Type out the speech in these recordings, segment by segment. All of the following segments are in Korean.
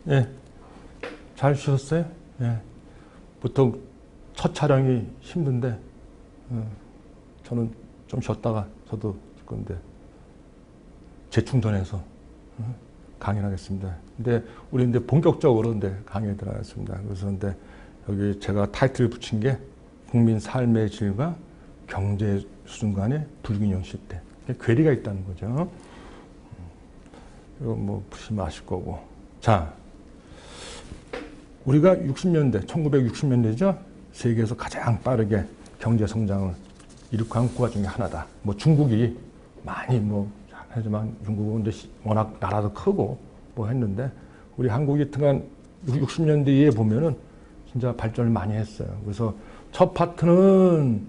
예, 잘 쉬었어요? 예. 보통 첫 촬영이 힘든데, 저는 좀 쉬었다가 저도 건데 재충전해서 강의를 하겠습니다. 근데 우리 이제 본격적으로 이제 강의에 들어가겠습니다. 그래서 근데 여기 제가 타이틀을 붙인 게 국민 삶의 질과 경제 수준 간의 불균형 시대. 괴리가 있다는 거죠. 이거 뭐 보시면 아실 거고. 자, 우리가 60년대, 1960년대죠. 세계에서 가장 빠르게 경제 성장을 이룩한 국가 중에 하나다. 뭐 중국이 많이 뭐 하지만 중국은 이제 워낙 나라도 크고 뭐 했는데 우리 한국이 등한 60년대에 보면은 진짜 발전을 많이 했어요. 그래서 첫 파트는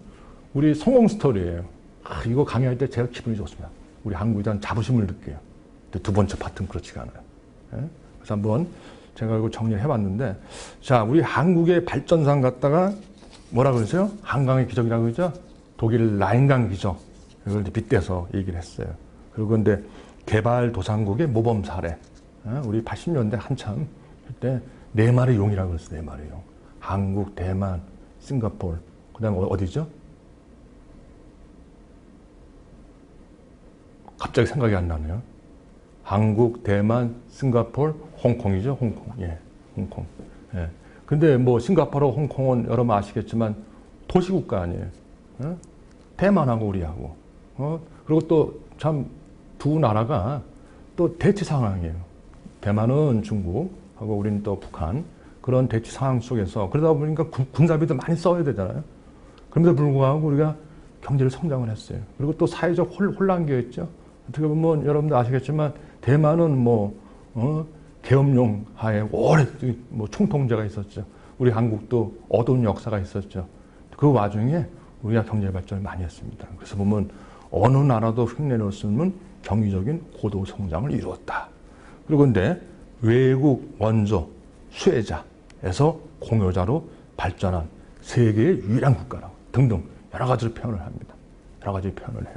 우리 성공 스토리예요. 이거 강의할 때 제가 기분이 좋습니다. 우리 한국에 대한 자부심을 느껴요. 두 번째 파트는 그렇지가 않아요. 예? 그래서 한번 제가 이거 정리를 해봤는데, 자, 우리 한국의 발전상 갖다가 뭐라 그러세요? 한강의 기적이라고 그러죠? 독일 라인강 기적. 이걸 빗대서 얘기를 했어요. 그리고 근데 개발도상국의 모범 사례. 우리 80년대 한참 그때 네 마리 용이라고 그랬어요. 네 마리 용. 한국, 대만, 싱가포르. 그 다음에 어디죠? 갑자기 생각이 안 나네요. 한국, 대만, 싱가포르, 홍콩이죠. 홍콩. 예, 홍콩. 예. 근데 뭐 싱가포르, 홍콩은 여러분 아시겠지만 도시국가 아니에요. 대만하고 우리하고. 그리고 또 참 두 나라가 또 대치 상황이에요. 대만은 중국하고 우리는 또 북한. 그런 대치 상황 속에서 그러다 보니까 군사비도 많이 써야 되잖아요. 그럼에도 불구하고 우리가 경제를 성장을 했어요. 그리고 또 사회적 혼란기였죠. 어떻게 보면 여러분도 아시겠지만 대만은 뭐 계엄령 하에 오래 뭐 총통제가 있었죠. 우리 한국도 어두운 역사가 있었죠. 그 와중에 우리가 경제 발전을 많이 했습니다. 그래서 보면 어느 나라도 흉내낼 수 없는 경제적인 고도 성장을 이루었다. 그리고 근데 외국 원조 수혜자에서 공여자로 발전한 세계의 유일한 국가라고 등등 여러 가지를 표현을 합니다. 여러 가지 표현을 해요.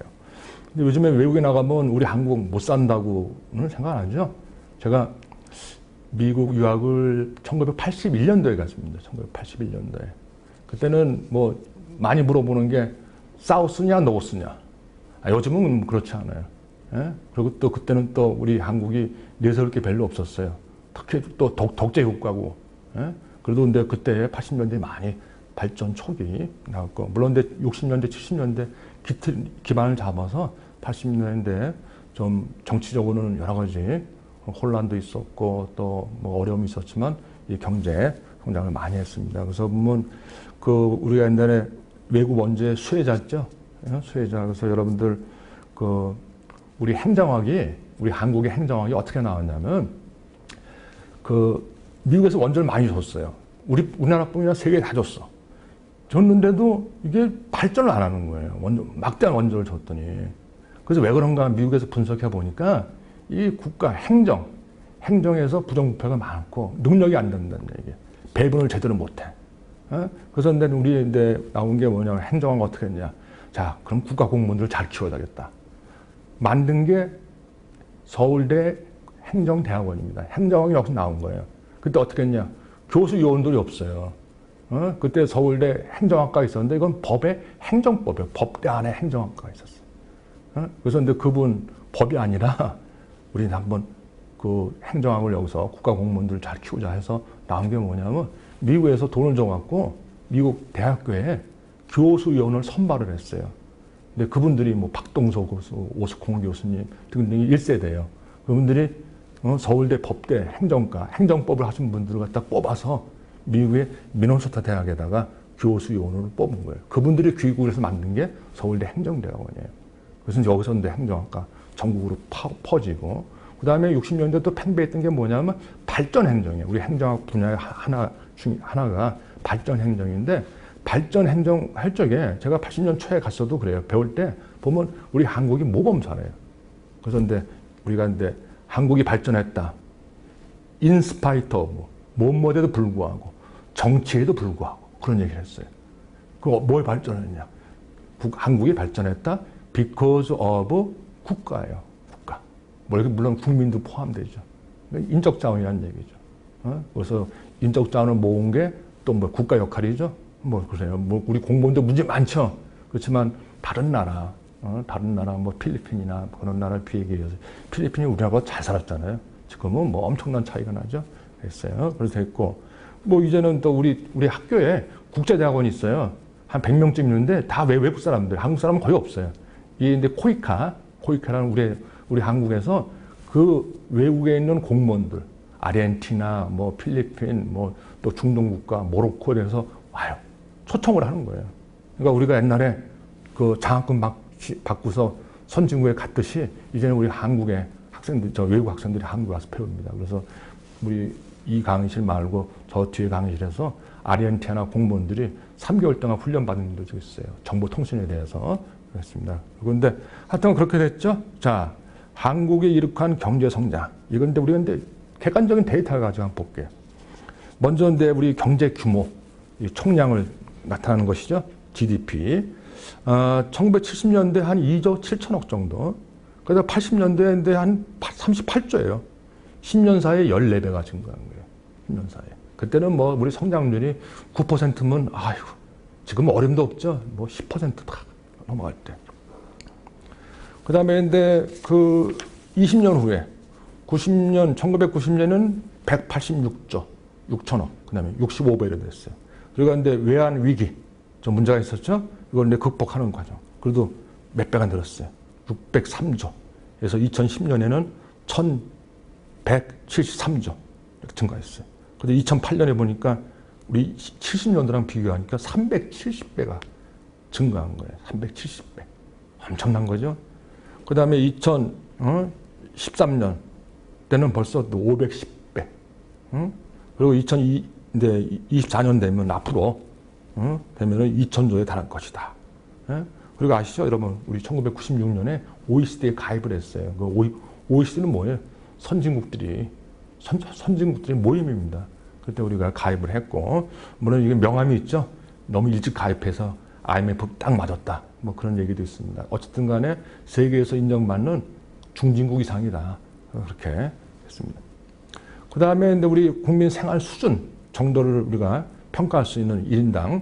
근데 요즘에 외국에 나가면 우리 한국 못 산다고는 생각 안 하죠. 제가 미국 유학을 1981년도에 갔습니다. 1981년도에. 그때는 뭐 많이 물어보는 게 사우스냐 노스냐. 요즘은 그렇지 않아요. 예? 그리고 또 그때는 또 우리 한국이 내세울 게 별로 없었어요. 특히 또 독재 국가고. 예? 그래도 근데 그때 80년대에 많이 발전 촉이 나왔고, 물론 근데 60년대, 70년대 기반을 잡아서 80년대에 좀 정치적으로는 여러 가지 혼란도 있었고 또 뭐 어려움이 있었지만 이 경제 성장을 많이 했습니다. 그래서 보면 그 우리가 옛날에 외국 원조의 수혜자죠. 수혜자. 그래서 여러분들 그 우리 행정학이 우리 한국의 행정학이 어떻게 나왔냐면 그 미국에서 원조를 많이 줬어요. 우리나라뿐만 아니라 세계에 다 줬어. 줬는데도 이게 발전을 안 하는 거예요. 막대한 원조를 줬더니. 그래서 왜 그런가 미국에서 분석해 보니까 이 국가 행정에서 부정부패가 많고 능력이 안 된다는 얘기예요. 배분을 제대로 못해. 그래서 근데 우리 이제 나온 게 뭐냐면 행정은 어떻게 했냐. 자, 그럼 국가 공무원들을 잘 키워야겠다. 만든 게 서울대 행정대학원입니다. 행정학이 여기서 나온 거예요. 그때 어떻게 했냐. 교수 요원들이 없어요. 그때 서울대 행정학과 있었는데 이건 법의 행정법이에요. 법대 안에 행정학과가 있었어요. 그래서 근데 그분 법이 아니라 우리는 한번 그 행정학을 여기서 국가 공무원들을 잘 키우자 해서 나온 게 뭐냐면 미국에서 돈을 줘갖고 미국 대학교에 교수 요원을 선발을 했어요. 근데 그분들이 뭐 박동서 교수, 오스콩 교수님 등등이 1세대예요. 그분들이 서울대 법대 행정과 행정법을 하신 분들을 갖다 뽑아서 미국의 미네소타 대학에다가 교수 요원을 뽑은 거예요. 그분들이 귀국을 해서 만든 게 서울대 행정대학원이에요. 그래서 여기서 이제 행정학과 전국으로 퍼지고, 그 다음에 60년대 또 팽배했던 게 뭐냐면 발전 행정이에요. 우리 행정학 분야의 하나가 발전 행정인데, 발전 행정 할 적에 제가 80년 초에 갔어도 그래요. 배울 때 보면 우리 한국이 모범사래요. 그래서 근데 우리가 근데 한국이 발전했다. 인스파이터 뭐뭐에도 불구하고 정치에도 불구하고 그런 얘기를 했어요. 그 뭘 발전했냐? 한국이 발전했다. because of 국가예요. 국가. 물론 국민도 포함되죠. 인적 자원이라는 얘기죠. 그래서 인적 자원을 모은 게 또 뭐 국가 역할이죠. 뭐 그래요. 뭐 우리 공무원도 문제 많죠. 그렇지만 다른 나라 뭐 필리핀이나 그런 나라에 비교해서 필리핀이 우리하고 잘 살았잖아요. 지금은 뭐 엄청난 차이가 나죠. 됐어요. 그래서 됐고 뭐 이제는 또 우리 학교에 국제대학원이 있어요. 한 100명쯤 있는데 다 외국 사람들, 한국 사람은 거의 없어요. 이 근데 코이카라는 우리 한국에서 그 외국에 있는 공무원들, 아르헨티나, 뭐 필리핀, 뭐 또 중동 국가, 모로코에서 와요. 초청을 하는 거예요. 그러니까 우리가 옛날에 그 장학금 받고서 선진국에 갔듯이 이제는 우리 한국의 학생들, 저 외국 학생들이 한국에 와서 배웁니다. 그래서 우리 이 강의실 말고 저 뒤에 강의실에서 아르헨티나 공무원들이 3개월 동안 훈련받은 분들도 있어요. 정보통신에 대해서. 그렇습니다. 그런데 하여튼 그렇게 됐죠. 자, 한국이 이룩한 경제성장. 이건데 우리가 근데 객관적인 데이터를 가지고 한번 볼게요. 먼저 근데 우리 경제 규모, 총량을 나타나는 것이죠. GDP. 1970년대 한 2조 7천억 정도. 그래서 80년대에 한 38조예요. 10년 사이에 14배가 증가한 거예요. 10년 사이에. 그때는 뭐 우리 성장률이 9%면 아이고 지금 어림도 없죠. 뭐 10%다 넘어갈 때. 그다음에 근데 그 20년 후에 1990년에는 186조 6천억. 그다음에 65배로 됐어요. 그리고 근데 외환 위기 좀 문제가 있었죠. 이걸 이제 극복하는 과정. 그래도 몇 배가 늘었어요. 603조. 그래서 2010년에는 1,173조 이렇게 증가했어요. 그런데 2008년에 보니까 우리 70년도랑 비교하니까 370배가 증가한 거예요. 370배. 엄청난 거죠. 그 다음에 2013년 때는 벌써 510배. 그리고 2024년 되면 앞으로 되면은 2,000조에 달할 것이다. 그리고 아시죠? 여러분, 우리 1996년에 OECD에 가입을 했어요. 그 OECD는 뭐예요? 선진국들이 모임입니다. 그때 우리가 가입을 했고, 물론 이게 명함이 있죠? 너무 일찍 가입해서 IMF 딱 맞았다. 뭐 그런 얘기도 있습니다. 어쨌든 간에 세계에서 인정받는 중진국 이상이다. 그렇게 했습니다. 그 다음에 우리 국민 생활 수준 정도를 우리가 평가할 수 있는 1인당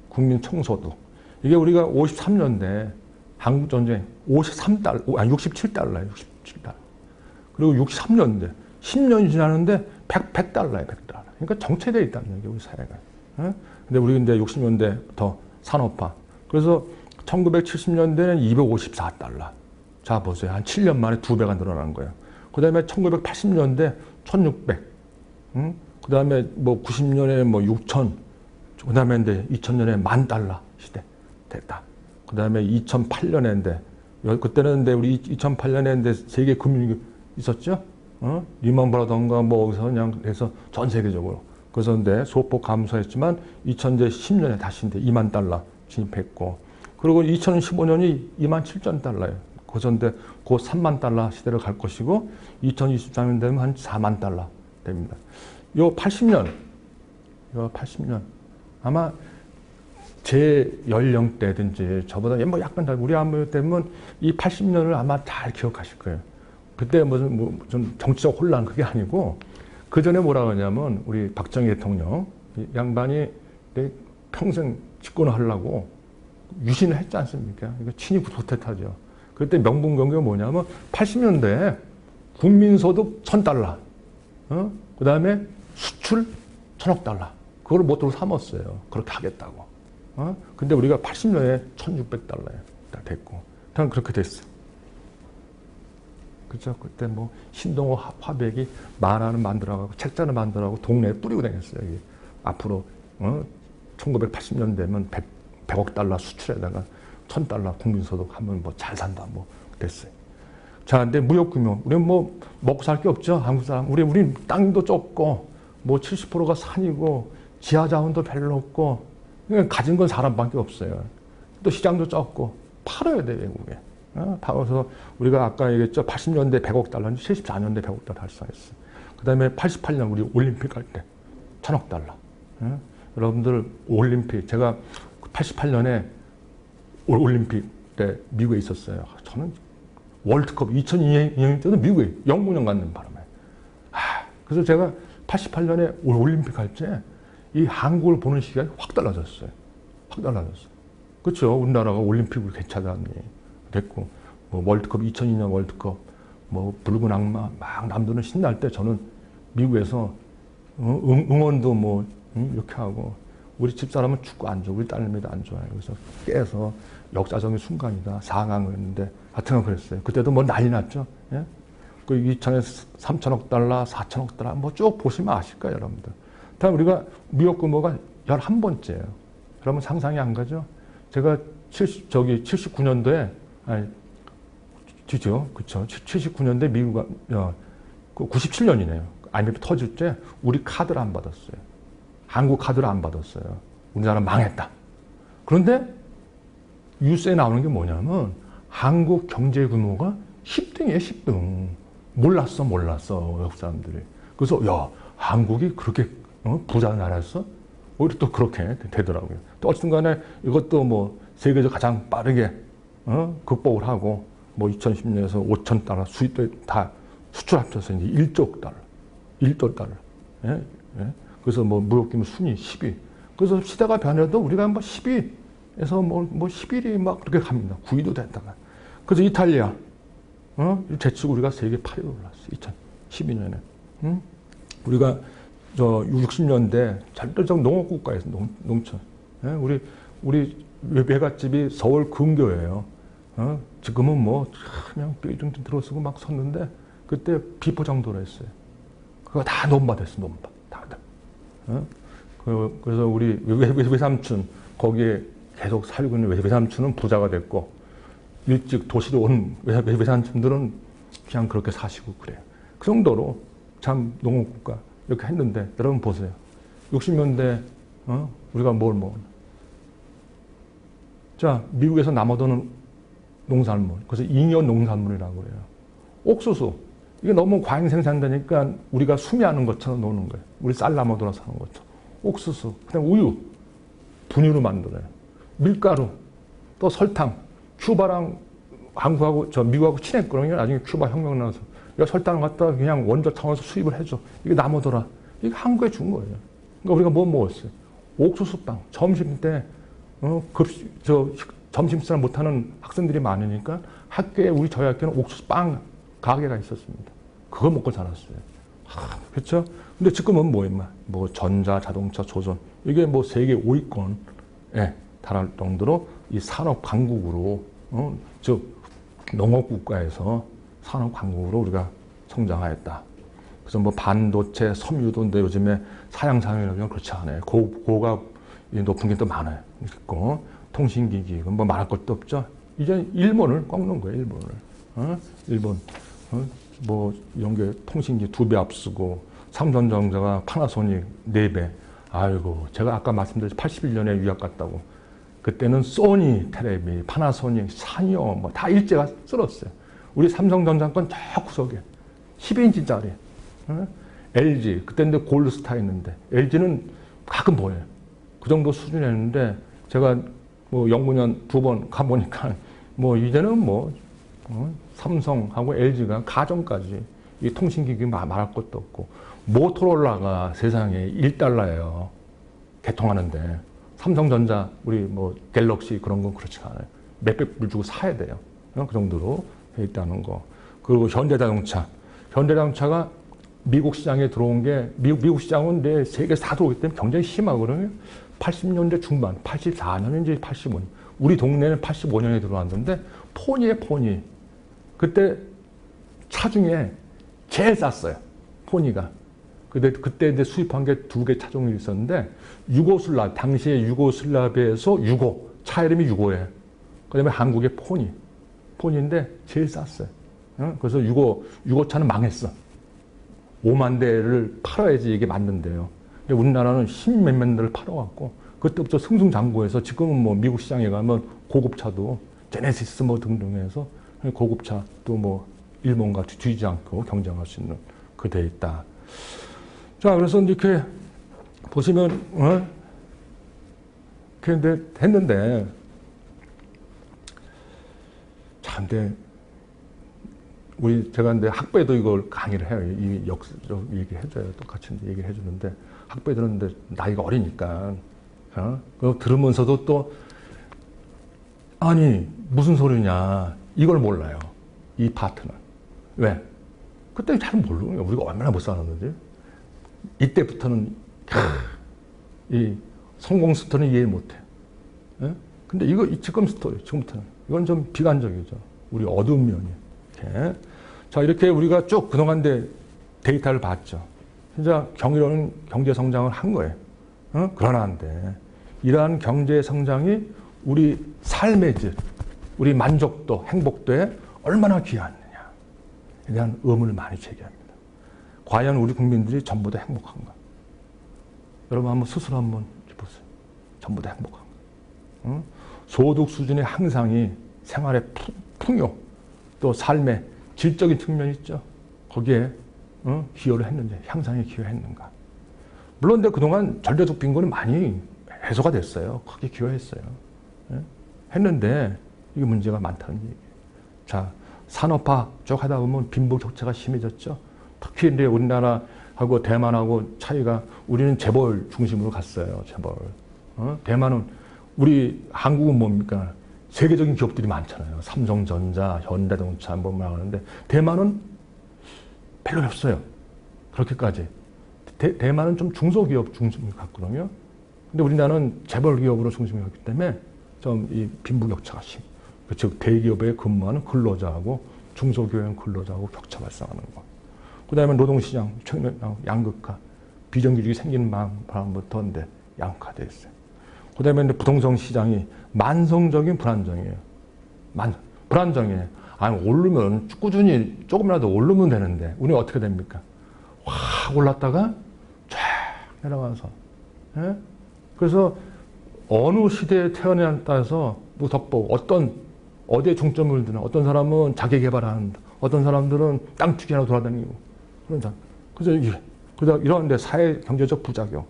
국민 총소득. 이게 우리가 53년대 한국전쟁 67달러예요. 67달러. 그리고 63년대 10년이 지나는데 100달러예요. 100달러. 그러니까 정체되어 있다는 얘기예요. 우리 사회가. 근데 우리 근데 60년대 더 산업화. 그래서 1970년대는 254달러. 자, 보세요. 한 7년 만에 2배가 늘어난 거예요. 그 다음에 1980년대 1600. 그 다음에 뭐 90년에 뭐 6000. 그 다음에 이제 2000년에 10,000달러 시대 됐다. 그 다음에 2008년에 그때는 근데 우리 2008년에 이제 세계 금융위기 있었죠? 리먼 브라더인가 뭐 어디서 그냥 해서 전 세계적으로. 그래서 근데 소폭 감소했지만 2010년에 다시 이제 20,000달러 진입했고, 그리고 2015년이 27,000달러예요. 그래서 근데 곧 30,000달러 시대로 갈 것이고, 2024년 되면 한 40,000달러 됩니다. 요 80년 아마 제 연령대든지 저보다 뭐 약간 우리 아무 때면 이 80년을 아마 잘 기억하실 거예요. 그때 무슨 좀 정치적 혼란 그게 아니고, 그 전에 뭐라고 하냐면 우리 박정희 대통령 양반이 평생 집권을 하려고 유신을 했지 않습니까? 이거 친이 구태타죠. 그때 명분경제가 뭐냐면 80년대에 국민소득 1,000달러, 그 다음에 수출 1,000억 달러. 그걸 모토로 삼았어요. 그렇게 하겠다고. 근데 우리가 80년에 1,600달러에 다 됐고, 그냥 그렇게 됐어. 그죠? 그때 뭐 신동호 화백이 만화를 만들어가고 책자를 만들어가고 동네에 뿌리고 다녔어요. 이게 앞으로 1980년 되면 100억 달러 수출에다가 1,000달러 국민소득 하면 뭐 잘 산다 뭐 됐어요. 자, 근데 무역금융 우리는 뭐 먹고 살 게 없죠. 한국 사람. 우리 땅도 좁고 뭐 70%가 산이고 지하자원도 별로 없고 가진 건 사람밖에 없어요. 또 시장도 적고 팔아야 돼 외국에. 팔아서 우리가 아까 얘기했죠. 80년대 100억 달러는 74년대 100억 달러 달성했어. 그 다음에 88년 우리 올림픽 할 때 1,000억 달러. 여러분들 올림픽 제가 88년에 올림픽 때 미국에 있었어요. 저는 월드컵 2002년 때도 미국에 영문형 갖는 바람에. 그래서 제가 88년에 올림픽 할 때 이 한국을 보는 시각이 확 달라졌어요. 확 달라졌어요. 그렇죠. 우리나라가 올림픽을 개최하다니 됐고, 뭐 월드컵 2002년 월드컵, 뭐 붉은 악마 막 남들은 신날 때 저는 미국에서 응원도 뭐 이렇게 하고 우리 집사람은 축구 안 좋아, 우리 딸내미도 안 좋아해요. 그래서 깨서 역사적인 순간이다 4강을 했는데 하여튼 그랬어요. 그때도 뭐 난리 났죠. 예? 그 2000에 3천억 달러, 4천억 달러 뭐 쭉 보시면 아실 거예요, 여러분들. 다음 우리가 미국 규모가 11번째예요. 여러분 상상이 안 가죠? 제가 79년도에 아니 뒤죠, 그렇죠? 79년도에 미국 97년이네요. IMF 터질 때 우리 카드를 안 받았어요. 한국 카드를 안 받았어요. 우리나라 망했다. 그런데 뉴스에 나오는 게 뭐냐면 한국 경제 규모가 10등이에요, 10등. 몰랐어 외국 사람들이. 그래서 야, 한국이 그렇게 부자 나라였어? 오히려 또 그렇게 되더라고요. 또 어쨌든 간에 이것도 뭐 세계에서 가장 빠르게 극복을 하고 뭐 2010년에서 5천 달러 수입도 다 수출 합쳐서 이제 1조 달러. 1조 달러. 예? 예? 그래서 뭐 무역 규모 순위 10위. 그래서 시대가 변해도 우리가 뭐 10위에서 뭐 11위 막 그렇게 갑니다. 9위도 됐다가. 그래서 이탈리아 제치고 우리가 세계 8위로 올랐어요. 2012년에. 우리가 저 60년대 절대적 농업국가에서 농촌. 예? 우리 외갓집이 서울 근교예요. 지금은 뭐 그냥 삐둥 들어서고 막 섰는데 그때 비포 정도로 했어요. 그거 다 논밭했어, 논밭. 다들. 그래서 우리 외삼촌, 거기에 계속 살고 있는 외삼촌은 부자가 됐고, 일찍 도시로 온 외삼촌들은 그냥 그렇게 사시고 그래요. 그 정도로 참 농업국가 이렇게 했는데, 여러분 보세요. 60년대, 우리가 뭘 먹었나. 자, 미국에서 남아도는 농산물. 그래서 잉여 농산물이라고 그래요. 옥수수. 이게 너무 과잉 생산되니까 우리가 수미하는 것처럼 노는 거예요. 우리 쌀 남아도나 사는 것처럼. 옥수수, 그다음 우유, 분유로 만들어요. 밀가루, 또 설탕. 큐바랑 한국하고 미국하고 친했거든요. 나중에 큐바 혁명 나서 이거 설탕을 갖다 그냥 원조 차원에서 수입을 해줘. 이게 남아도라. 이게 한국에 준 거예요. 그러니까 우리가 뭐 먹었어요? 옥수수빵. 점심 때 점심 식사 못하는 학생들이 많으니까 학교에 저희 학교는 옥수수빵 가게가 있었습니다. 그거 먹고 살았어요. 그렇죠? 근데 지금은 뭐 전자, 자동차, 조선 이게 뭐 세계 5위권에 달할 정도로 이 산업 강국으로 즉 농업 국가에서 산업 강국으로 우리가 성장하였다. 그래서 뭐 반도체, 섬유도 근데 요즘에 사양 산업이라면 그렇지 않아요. 고가 높은 게 또 많아요. 있고 통신기기 뭐 말할 것도 없죠. 이제 일본을 꺾는 거예요. 일본. 뭐 이런 게 통신기 2배 앞서고 삼성전자가 파나소닉 4배. 아이고 제가 아까 말씀드렸죠. 81년에 유학 갔다고. 그때는 소니 텔레비, 파나소닉, 산요 뭐 다 일제가 쓸었어요. 우리 삼성전자 건 저 구석에 12인치짜리. LG 그때는 골드스타 있는데 LG는 가끔 보여요. 그 정도 수준이었는데 제가 뭐 연구년 2번 가보니까 뭐 이제는 뭐 삼성하고 LG가 가정까지 이 통신기기 말할 것도 없고 모토로라가 세상에 1달러예요. 개통하는데 삼성전자 우리 뭐 갤럭시 그런 건 그렇지가 않아요. 몇백 불 주고 사야 돼요. 그 정도로 돼 있다는 거. 그리고 현대자동차가 미국 시장에 들어온 게 미국 시장은 이제 세계에서 다 들어오기 때문에 경쟁이 심하거든요. 80년대 중반, 84년인지 85년. 우리 동네는 85년에 들어왔는데 포니. 그때 차 중에 제일 쌌어요. 포니가. 그때 이제 수입한 게 2개 차종이 있었는데 당시에 유고슬라비아에서 유고, 차 이름이 유고예요. 그다음에 한국의 포니인데 제일 쌌어요. 그래서 유고차는 망했어. 5만 대를 팔아야지 이게 맞는데요. 근데 우리나라는 10몇만 대를 팔아갖고 그때부터 승승장구해서 지금은 뭐 미국 시장에 가면 고급차도 제네시스 뭐 등등해서 고급차 또 뭐 일본과 뒤지지 않고 경쟁할 수 있는 그 돼 있다. 자, 그래서 이렇게 보시면 그런데 했는데 참 근데 제가 근데 학부에도 이걸 강의를 해요. 이 역사적 얘기해줘요. 똑같이 얘기를 해주는데, 학부에 들었는데 나이가 어리니까, 그거 들으면서도 또, 아니, 무슨 소리냐. 이걸 몰라요. 이 파트는. 왜? 그때 잘 모르는 거예요. 우리가 얼마나 못 살았는지. 이때부터는, 이 성공 스토리는 이해 못 해요. 예? 근데 지금 스토리, 지금부터는. 이건 좀 비관적이죠. 우리 어두운 면이. 이렇게. 자, 이렇게 우리가 쭉 그동안 데이터를 봤죠. 진짜 경이로운 경제 성장을 한 거예요. 그러나인데, 이러한 경제 성장이 우리 삶의 질, 우리 만족도, 행복도에 얼마나 귀하느냐에 대한 의문을 많이 제기합니다. 과연 우리 국민들이 전부 다 행복한가? 여러분 한번 스스로 한번 보세요. 전부 다 행복한가? 소득 수준의 향상이 생활의 풍요, 또 삶의 질적인 측면이 있죠. 거기에 기여를 했는지, 향상에 기여했는가. 물론 근데 그동안 전려적 빈곤이 많이 해소가 됐어요. 크게 기여했어요. 예? 했는데 이게 문제가 많다는 얘기예요. 자, 산업화 쭉 하다 보면 빈부격차가 심해졌죠. 특히 이제 우리나라하고 대만하고 차이가, 우리는 재벌 중심으로 갔어요. 재벌. 대만은, 우리 한국은 뭡니까? 세계적인 기업들이 많잖아요. 삼성전자, 현대자동차 뭐 하는데, 대만은 별로 없어요. 그렇게까지. 대만은 좀 중소기업 중심으로 갔거든요. 근데 우리나라는 재벌 기업으로 중심이 갔기 때문에 좀 이 빈부격차가 즉 대기업에 근무하는 근로자하고 중소기업의 근로자하고 격차 발생하는 거. 그다음에 노동시장 양극화, 비정규직이 생기는 바람부터 양극화돼 있어요. 그다음에 부동산 시장이 만성적인 불안정이에요. 불안정해. 아니, 오르면 꾸준히 조금이라도 오르면 되는데 우리는 어떻게 됩니까? 확 올랐다가 쫙 내려가서. 예? 그래서 어느 시대에 태어나냐에 따라서 덕보 어디에 중점을 두나. 어떤 사람은 자기 개발을 한다. 어떤 사람들은 땅 투기하러 돌아다니고. 그래서 이런 데 사회 경제적 부작용.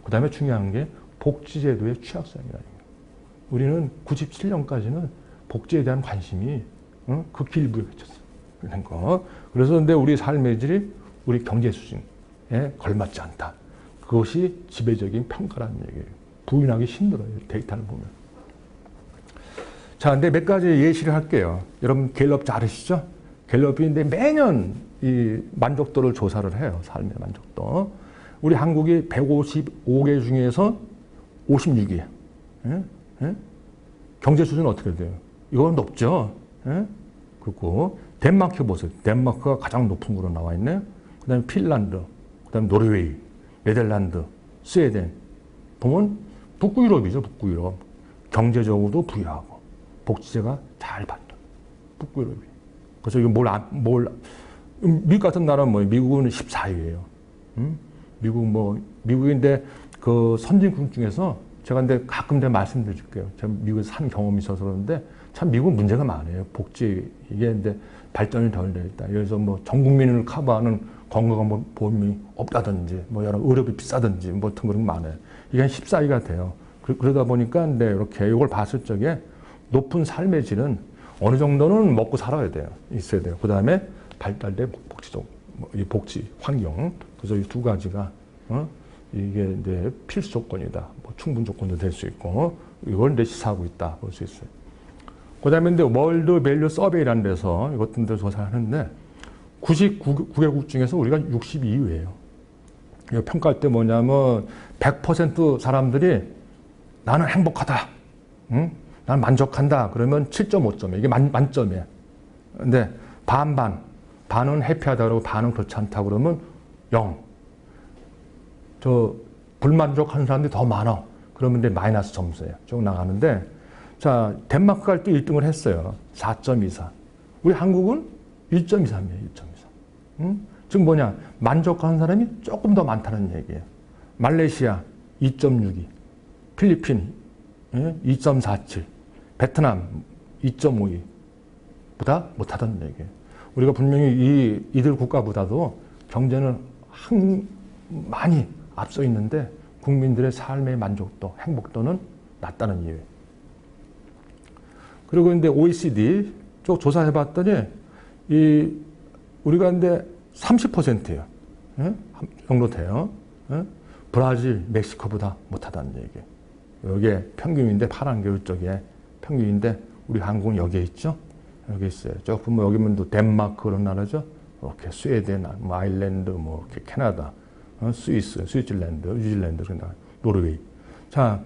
그 다음에 중요한 게 복지제도의 취약성이라는 거예요. 우리는 97년까지는 복지에 대한 관심이 극히 일부에 그쳤어요. 그래서 근데 우리 삶의 질이 우리 경제 수준에 걸맞지 않다. 그것이 지배적인 평가라는 얘기예요. 부인하기 힘들어요. 데이터를 보면. 자, 근데 몇 가지 예시를 할게요. 여러분 갤럽 잘 아시죠? 갤럽인데 매년 이 만족도를 조사를 해요. 삶의 만족도. 우리 한국이 155개 중에서 56위예요. 예? 예? 경제 수준은 어떻게 돼요? 이건 높죠. 예? 그리고 덴마크 보세요. 덴마크가 가장 높은 거로 나와 있네요. 그 다음에 핀란드, 그 다음에 노르웨이, 네덜란드, 스웨덴. 보면 북유럽이죠. 북유럽. 경제적으로도 부유하고 복지제가 잘 받는 북유럽이. 그래서 이거 미국 같은 나라는 뭐예요? 미국은 14위예요. 미국인데 그 선진국 중에서 제가 근데 가끔 말씀드릴게요. 제가 미국에서 산 경험이 있어서 그러는데 참 미국은 문제가 많아요. 복지 이게 근데 발전이 덜 돼 있다. 그래서 뭐 전 국민을 커버하는 건강보험이 없다든지, 뭐 여러 의료비 비싸든지 뭐 같은 그런 게 많아요. 이게 한 14위가 돼요. 그러다 보니까 근데 이렇게 이걸 봤을 적에 높은 삶의 질은 어느 정도는 먹고 살아야 돼요. 있어야 돼요. 그 다음에 발달된 복지 환경. 그래서 이 두 가지가 이게 이제 필수 조건이다. 뭐 충분 조건도 될 수 있고 이걸 이제 시사하고 있다 볼 수 있어요. 그다음에 이제 월드 밸류 서베이라는 데서 이것들 조사를 하는데 99개국 중에서 우리가 62위예요. 이거 평가할 때 뭐냐면 100% 사람들이 나는 행복하다. 응? 나는 만족한다. 그러면 7.5점이에요. 이게 만점이에요. 근데 반은 해피하다 그러고 반은 그렇지 않다 그러면 0. 불만족하는 사람들이 더 많아. 그러면 이제 마이너스 점수예요. 쭉 나가는데, 자, 덴마크가 또 1등을 했어요. 4.24. 우리 한국은 1.23이에요. 1.24. 응? 즉 뭐냐? 만족하는 사람이 조금 더 많다는 얘기예요. 말레이시아 2.62. 필리핀 2.47. 베트남 2.52. 보다 못하다는 얘기예요. 우리가 분명히 이들 국가보다도 경제는 많이 앞서 있는데 국민들의 삶의 만족도, 행복도는 낮다는 이유예요. 그리고 근데 OECD 쪽 조사해봤더니 이 우리가 근데 30%예요. 예? 정도 돼요. 예? 브라질, 멕시코보다 못하다는 얘기예요. 여기에 평균인데 파란 게 이쪽에 평균인데 우리 한국은 여기에 있죠. 여기 있어요. 조금 뭐 여기면 또 덴마크 그런 나라죠. 이렇게 스웨덴, 뭐 아일랜드, 뭐 이렇게 캐나다, 스위스, 스위tzerlän드, 뉴질랜드, 노르웨이. 자,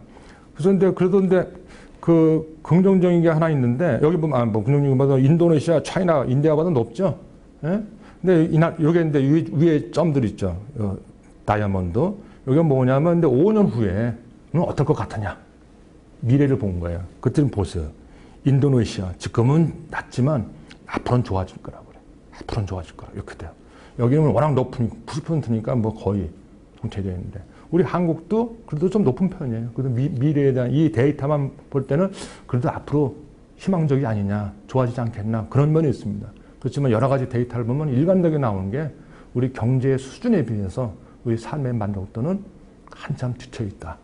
그런데 그 긍정적인 게 하나 있는데 여기 보면 뭐 긍정적인 거보다 인도네시아, 차이나, 인디아보다 높죠. 예? 근데 여기 근데 위에 점들 있죠. 다이아몬드. 여기 뭐냐면 근데 5년 후에 어떨 것 같으냐. 미래를 본 거예요. 그때 좀 보세요. 인도네시아 지금은 낮지만 앞으로는 좋아질 거라고 그래. 앞으로는 좋아질 거라 이렇게 돼요. 여기는 워낙 높으니까 90%니까 뭐 거의 정체되어 있는데 우리 한국도 그래도 좀 높은 편이에요. 그래도 미래에 대한 이 데이터만 볼 때는 그래도 앞으로 희망적이 아니냐, 좋아지지 않겠나 그런 면이 있습니다. 그렇지만 여러 가지 데이터를 보면 일관되게 나오는 게 우리 경제 수준에 비해서 우리 삶의 만족도는 한참 뒤쳐 있다.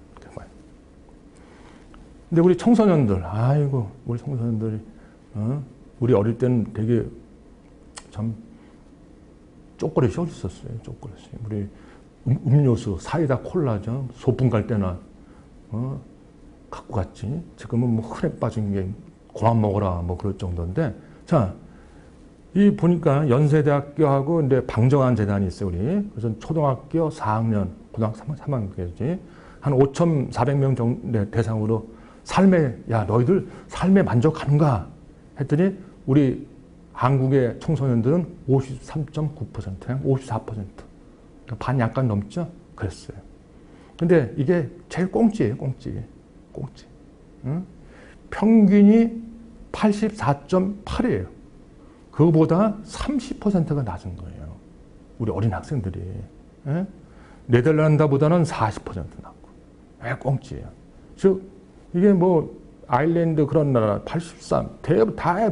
근데 우리 청소년들, 아이고, 우리 청소년들이, 우리 어릴 때는 되게 참 쪼꼬렛이 어디 있었어요, 쪼꼬렛이. 우리 음료수, 사이다, 콜라죠. 소풍 갈 때나, 갖고 갔지. 지금은 뭐 흔해 빠진 게 그만 먹어라, 뭐 그럴 정도인데. 자, 이 보니까 연세대학교하고 근데 방정환 재단이 있어요, 우리. 그래서 초등학교 4학년, 고등학교 3학년까지 한 5,400명 정도 대상으로 야, 너희들 삶에 만족하는가? 했더니 우리 한국의 청소년들은 53.9%, 54%. 그러니까 반 약간 넘죠? 그랬어요. 근데 이게 제일 꽁찌예요, 꽁찌. 응? 평균이 84.8이에요. 그거보다 30%가 낮은 거예요. 우리 어린 학생들이. 예? 네덜란드보다는 40% 낮고. 왜 꽁찌예요? 즉, 이게 뭐 아일랜드 그런 나라 83, 다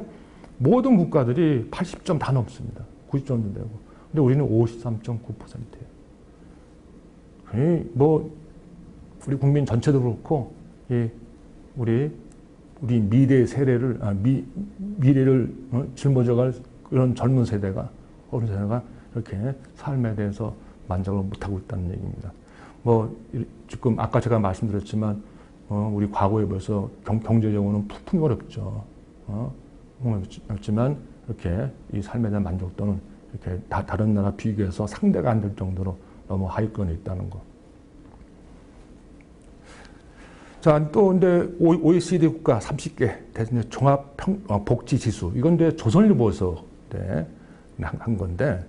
모든 국가들이 80점 다 넘습니다. 90점도 되고. 근데 우리는 53.9%예요. 뭐 우리 국민 전체도 그렇고 우리 미래의 세대를 미래를 짊어져갈 그런 젊은 세대가 어린 세대가 이렇게 삶에 대해서 만족을 못하고 있다는 얘기입니다. 뭐 지금 아까 제가 말씀드렸지만 우리 과거에 비해서 경제적으로는 풍풍이 어렵죠. 어렵지만 이렇게 이 삶에 대한 만족도는 이렇게 다른 나라 비교해서 상대가 안 될 정도로 너무 하위권에 있다는 거. 자, 또 근데 OECD 국가 30개 대신에 종합 복지 지수. 이건 근데 조선일보에서 한 건데,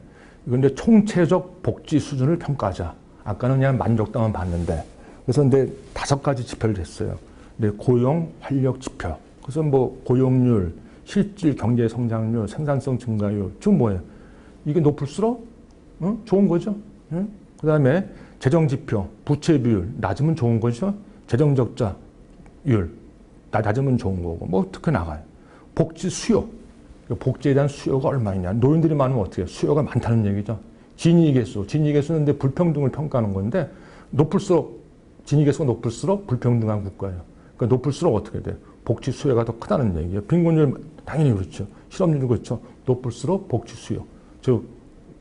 이건 근데 총체적 복지 수준을 평가하자. 아까는 그냥 만족도만 봤는데, 그래서 근데 5가지 지표를 했어요. 근데 고용, 활력 지표. 그래서 뭐 고용률, 실질 경제 성장률, 생산성 증가율, 지금 뭐예요? 이게 높을수록 좋은 거죠. 그 다음에 재정 지표, 부채 비율 낮으면 좋은 거죠. 재정 적자율 낮으면 좋은 거고, 뭐 어떻게 나가요? 복지 수요, 복지에 대한 수요가 얼마냐? 노인들이 많으면 어떻게 해요? 수요가 많다는 얘기죠. 진위 개수는 근데 불평등을 평가하는 건데 진위 개수가 높을수록 불평등한 국가예요. 그러니까 높을수록 어떻게 돼요? 복지 수요가 더 크다는 얘기예요. 빈곤율 당연히 그렇죠. 실업률도 그렇죠. 높을수록 복지 수요, 즉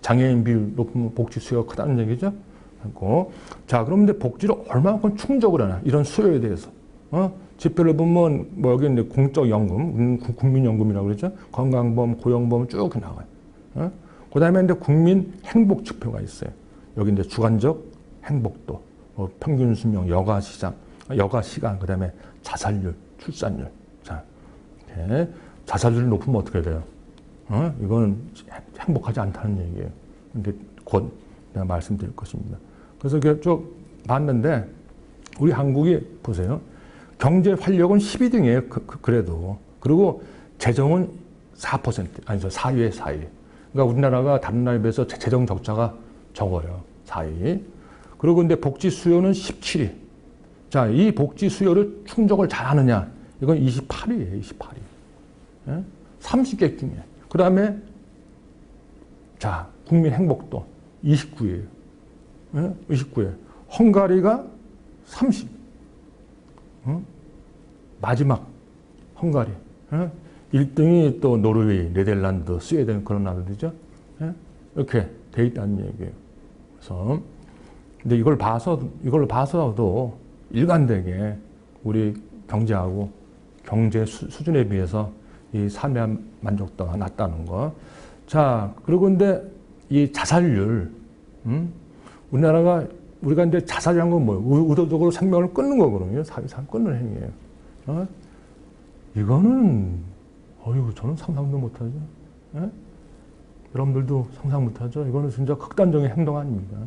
장애인 비율 높으면 복지 수요가 크다는 얘기죠. 자, 그럼 근데 복지를 얼마만큼 충족을 하나? 이런 수요에 대해서. 지표를 보면, 뭐, 여기 이제 공적연금, 국민연금이라고 그러죠. 건강보험, 고용보험 쭉 나와요. 그 다음에 이제 국민 행복 지표가 있어요. 여기 이제 주관적 행복도, 평균 수명, 여가 시간, 그 다음에 자살률, 출산율. 자, 이렇게 자살률이 높으면 어떻게 돼요? 이건 행복하지 않다는 얘기예요. 이게 곧 내가 말씀드릴 것입니다. 그래서 이렇게 쭉 봤는데, 우리 한국이 보세요. 경제 활력은 12등이에요. 그래도. 그리고 재정은 4%, 아니죠. 4위에 4위. 그러니까 우리나라가 다른 나라에 비해서 재정 적자가 적어요. 4위. 그리고 근데 복지 수요는 17위. 자, 이 복지 수요를 충족을 잘 하느냐? 이건 28위예요. 28위. 예? 30개 중에. 그 다음에, 자, 국민 행복도 29위예요. 예? 29위. 헝가리가 30. 마지막 헝가리. 1등이 또 노르웨이, 네덜란드, 스웨덴 그런 나라들이죠. 예? 이렇게 돼 있다는 얘기예요. 그래서 근데 이걸 봐서도 일관되게 우리 경제하고 경제 수준에 비해서 이 삶의 만족도가 낮다는 거. 자, 그리고 근데 이 자살률, 우리가 근데 자살이란 건 뭐예요? 의도적으로 생명을 끊는 거거든요. 삶 끊는 행위예요. 이거는, 저는 상상도 못하죠. 예? 여러분들도 상상 못하죠? 이거는 진짜 극단적인 행동 아닙니까?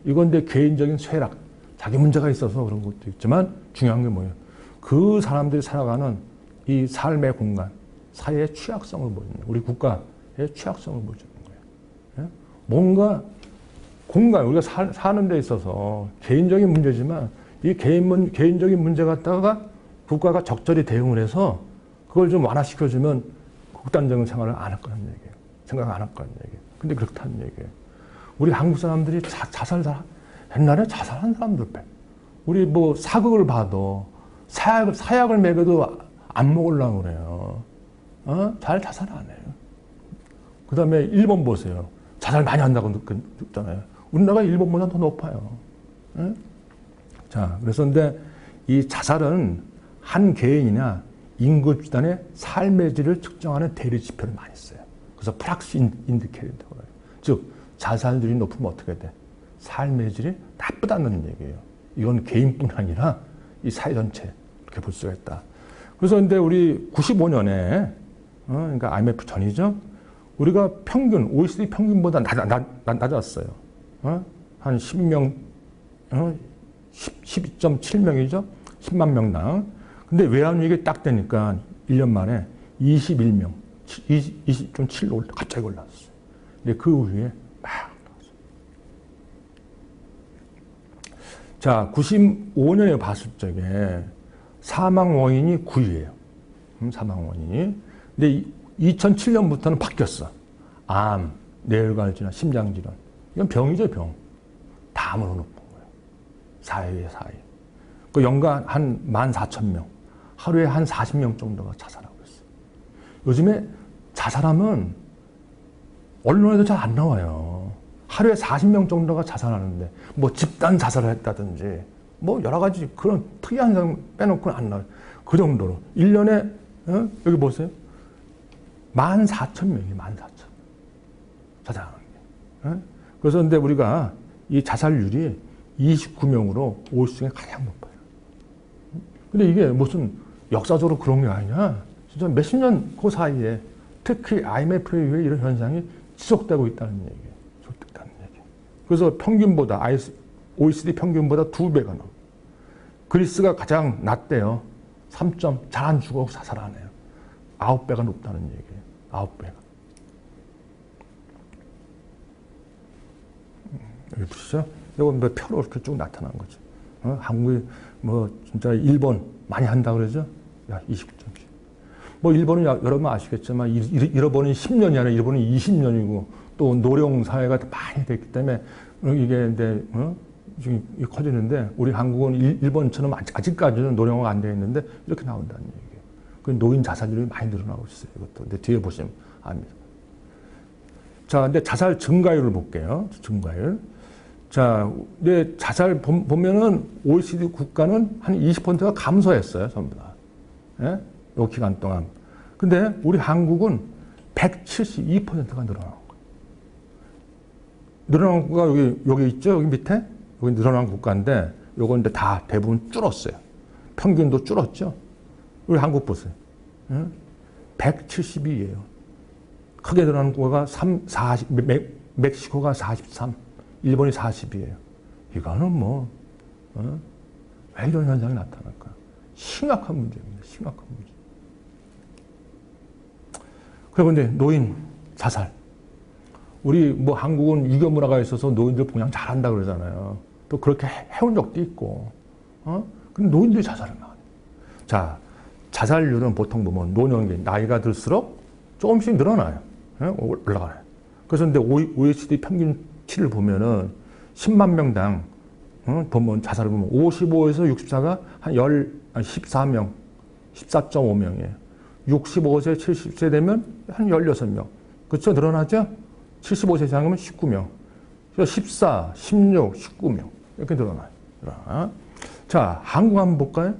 이건 내 개인적인 쇠락, 자기 문제가 있어서 그런 것도 있지만 중요한 게 뭐예요? 그 사람들이 살아가는 이 삶의 공간, 사회의 취약성을 보여주는 거예요. 우리 국가의 취약성을 보여주는 거예요. 예? 뭔가 공간, 우리가 사는 데 있어서 개인적인 문제지만 이 개인적인 문제 갖다가 국가가 적절히 대응을 해서 그걸 좀 완화시켜주면 극단적인 생활을 안 할 거라는 얘기예요. 생각 안 할 거라는 얘기예요. 근데 그렇다는 얘기예요. 우리 한국 사람들이 옛날에 자살한 사람들 빼. 우리 뭐 사극을 봐도 사약을 먹여도 안 먹으려고 그래요. 잘 자살 안 해요. 그 다음에 일본 보세요. 자살 많이 한다고 듣잖아요. 우리나라가 일본보다 더 높아요. 예? 자, 그래서 근데 이 자살은 한 개인이나 인구 집단의 삶의 질을 측정하는 대리 지표를 많이 써요. 그래서 프락시 인디케이터라고 해요. 즉, 자살률이 높으면 어떻게 돼? 삶의 질이 나쁘다는 얘기예요. 이건 개인뿐 아니라 이 사회 전체 이렇게 볼 수가 있다. 그래서 근데 우리 95년에 그러니까 IMF 전이죠. 우리가 평균 OECD 평균보다 낮았어요. 한 12명, 12.7명이죠. 10만 명당. 근데 외환위기 딱 되니까 1년 만에 21명, 20.7로 갑자기 올랐어요. 근데 그 후에 막 올랐어요. 자, 95년에 봤을 적에 사망 원인이 9위예요. 사망 원인이. 근데 2007년부터는 바뀌었어. 암, 뇌혈관 질환, 심장 질환. 이건 병이죠, 병. 다음으로 높은 거예요. 4위에 4위. 그 연간 한 14,000명. 하루에 한 40명 정도가 자살하고 있어요. 요즘에 자살하면 언론에도 잘 안 나와요. 하루에 40명 정도가 자살하는데, 뭐 집단 자살을 했다든지, 뭐 여러 가지 그런 특이한 사람 빼놓고는 안 나와요. 그 정도로. 1년에, 여기 보세요. 14,000명이 14,000명. 자살하는 게. 그래서 근데 우리가 이 자살률이 29명으로 OECD 중에 가장 높아요. 근데 이게 무슨 역사적으로 그런 게 아니냐. 진짜 몇십 년 그 사이에 특히 IMF에 의해 이런 현상이 지속되고 있다는 얘기예요. 지속됐다는 얘기. 그래서 평균보다, OECD 평균보다 2배가 넘어요. 그리스가 가장 낮대요. 3점, 잘 안 죽어 자살 안 해요. 9배가 높다는 얘기예요. 9배가. 여기 보시죠? 이건 뭐 표로 이렇게 쭉 나타난 거죠. 한국이 뭐 진짜 일본 많이 한다 그러죠? 야, 29.7. 뭐 일본은 여러분 아시겠지만 잃어버린 10년이 아니라 잃어버린 20년이고 또 노령 사회가 많이 됐기 때문에 이게 이제 지금 커지는데 우리 한국은 일본처럼 아직까지는 노령화가 안 되어 있는데 이렇게 나온다는 얘기예요. 그 노인 자살률이 많이 늘어나고 있어요. 이것도. 근데 뒤에 보시면 압니다. 자, 근데 자살 증가율을 볼게요. 증가율. 자, 근데 자살 보면은 OECD 국가는 한 20%가 감소했어요, 전부 다. 예? 요 기간 동안. 근데 우리 한국은 172%가 늘어난 거예요. 늘어난 국가가 여기 있죠? 여기 밑에? 여기 늘어난 국가인데, 요건 근데 다 대부분 줄었어요. 평균도 줄었죠? 우리 한국 보세요. 예? 172예요. 크게 늘어난 국가가 40, 멕시코가 43, 일본이 40이에요. 이거는 뭐, 왜 이런 현상이 나타날까? 심각한 문제입니다. 심각한 문제. 그런데 노인 자살. 우리 뭐 한국은 유교 문화가 있어서 노인들 봉양 잘한다 그러잖아요. 또 그렇게 해온 적도 있고. 근데 노인들이 자살을 많이 해요. 자, 자살률은 보통 보면 노년기, 나이가 들수록 조금씩 늘어나요. 올라가요. 그래서 근데 OECD 평균치를 보면은 10만 명당 보면 자살을 보면 55에서 64가 한 14명, 14.5명이에요. 65세, 70세 되면 한 16명. 그렇죠? 늘어나죠? 75세 이상이면 19명. 14, 16, 19명. 이렇게 늘어나요. 자, 한국 한번 볼까요?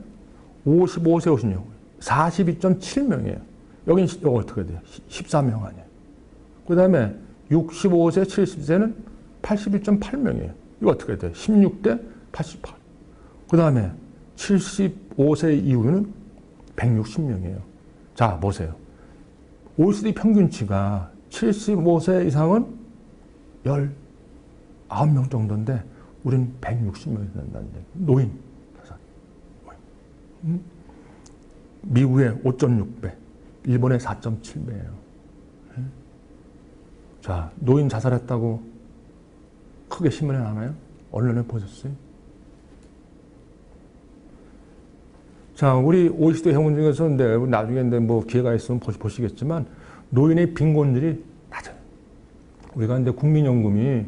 55세, 56. 42.7명이에요. 여긴 어떻게 돼요? 14명 아니에요. 그 다음에 65세, 70세는 81.8명이에요. 이거 어떻게 돼요? 16대 88. 그 다음에 75세 이후는 160명이에요. 자, 보세요. OECD 평균치가 75세 이상은 19명 정도인데 우리는 160명이 된다는 얘기예요. 노인. 미국의 5.6배, 일본의 4.7배예요. 자, 노인 자살했다고 크게 신문에 나나요? 언론에 보셨어요? 자, 우리 OECD 회원 중에서 나중에 뭐 기회가 있으면 보시겠지만 노인의 빈곤율이 낮아요. 우리가 이제 국민연금이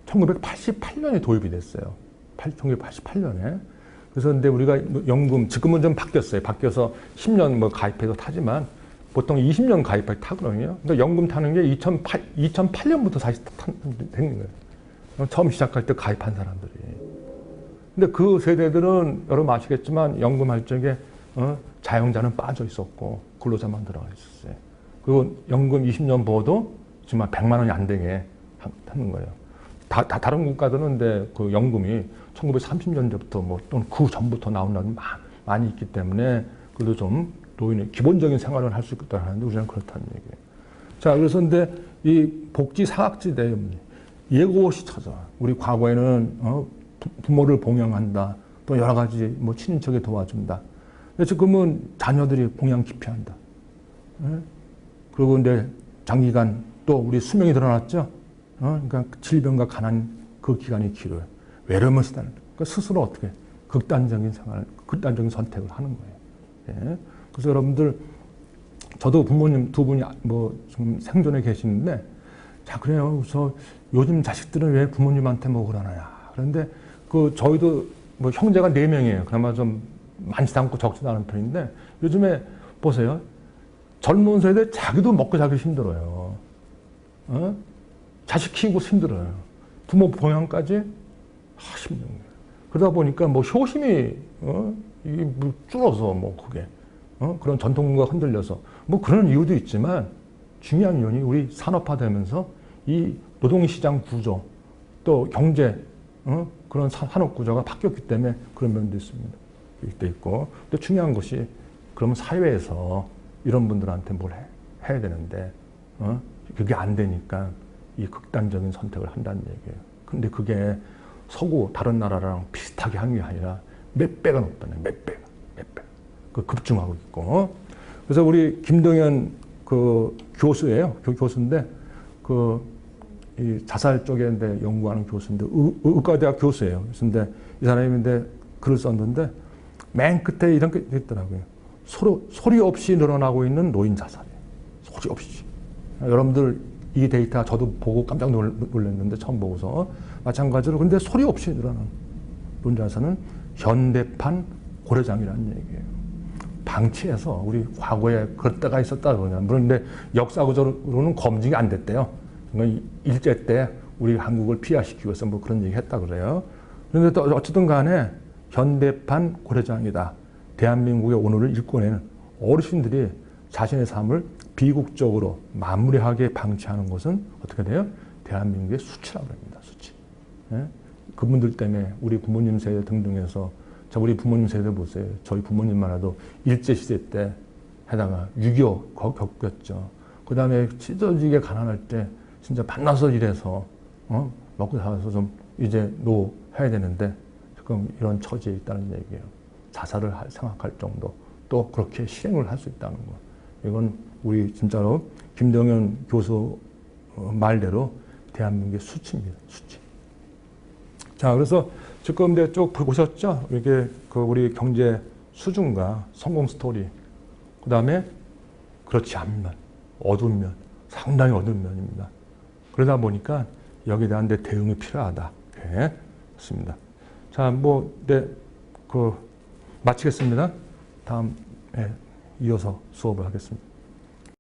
1988년에 도입이 됐어요. 1988년에. 그래서 근데 우리가 연금, 지금은 좀 바뀌었어요. 바뀌어서 10년 뭐 가입해서 타지만 보통 20년 가입해 타거든요. 그러니까 연금 타는 게 2008년부터 다시 되는 거예요. 처음 시작할 때 가입한 사람들이. 근데 그 세대들은 여러분 아시겠지만 연금할 적에 자영자는 빠져 있었고 근로자만 들어가 있었어요. 그리고 연금 20년 벌어도 지금 100만 원이 안 되게 하는 거예요. 다른 국가들은 근데 그 연금이 1930년대부터 뭐 또는 그 전부터 나온 나라도 많이 있기 때문에 그래도 좀 노인의 기본적인 생활을 할 수 있다 하는데 우리는 그렇다는 얘기예요. 자, 그래서 근데 이 복지 사각지대 예고시 찾아. 우리 과거에는 부모를 봉양한다. 또 여러 가지 뭐 친인척에 도와준다. 지금은 자녀들이 봉양 기피한다. 그리고 근데 장기간 또 우리 수명이 늘어났죠. 그러니까 질병과 가난 그 기간이 길어요. 외로움을 시다는. 그러니까 스스로 어떻게 극단적인 생활, 극단적인 선택을 하는 거예요. 예. 그래서 여러분들 저도 부모님 두 분이 뭐 지금 생존에 계시는데 자 그래요. 그래서 요즘 자식들은 왜 부모님한테 뭐 그러나요? 그런데 그 저희도 뭐 형제가 4명이에요. 그나마 좀 많지도 않고 적지도 않은 편인데 요즘에 보세요. 젊은 세대 자기도 먹고 자기 힘들어요. 자식 키우고 힘들어요. 부모 봉양까지 힘든 거예요. 그러다 보니까 뭐 효심이 이게 뭐 줄어서 뭐 그게 그런 전통문화가 흔들려서 뭐 그런 이유도 있지만 중요한 이유는 우리 산업화되면서 이 노동시장 구조 또 경제 그런 산업 구조가 바뀌었기 때문에 그런 면도 있습니다. 이때 있고 또 중요한 것이 그러면 사회에서 이런 분들한테 뭘 해야 되는데 그게 안 되니까 이 극단적인 선택을 한다는 얘기예요. 근데 그게 서구 다른 나라랑 비슷하게 하는 게 아니라 몇 배가 높다는 몇 배가. 그 급증하고 있고. 그래서 우리 김동현 그 교수예요. 교수인데 이 자살 쪽에 연구하는 교수인데 의과대학 교수예요. 그런데 이 사람인데 글을 썼는데 맨 끝에 이런 게 있더라고요. 소리 없이 늘어나고 있는 노인 자살이에요. 소리 없이. 여러분들 이 데이터 저도 보고 깜짝 놀랐는데 처음 보고서 마찬가지로 근데 소리 없이 늘어나는 노인 자살은 현대판 고려장이라는 얘기예요. 방치해서 우리 과거에 그럴 때가 있었다 그러냐. 물론 근데 역사적으로는 검증이 안 됐대요. 일제 때 우리 한국을 피하시키기 위해서 뭐 그런 얘기 했다 그래요. 그런데 또 어쨌든 간에 현대판 고려장이다. 대한민국의 오늘을 일궈내는 어르신들이 자신의 삶을 비극적으로 마무리하게 방치하는 것은 어떻게 돼요? 대한민국의 수치라고 합니다. 수치. 예? 그분들 때문에 우리 부모님 세대 등등해서 자 우리 부모님 세대 보세요. 저희 부모님만 해도 일제시대 때 해다가 6.25 겪었죠. 그 다음에 찢어지게 가난할 때 진짜 반나서 일해서 먹고 살아서 좀 이제 해야 되는데 지금 이런 처지에 있다는 얘기예요. 자살을 생각할 정도 또 그렇게 실행을 할 수 있다는 거. 이건 우리 진짜로 김동현 교수 말대로 대한민국의 수치입니다. 수치. 자 그래서 지금 쭉 보셨죠? 이게 우리 경제 수준과 성공 스토리 그 다음에 그렇지 않은 면, 어두운 면, 상당히 어두운 면입니다. 그러다 보니까 여기에 대한 대응이 필요하다. 네, 그렇습니다. 자, 마치겠습니다. 다음에 이어서 수업을 하겠습니다.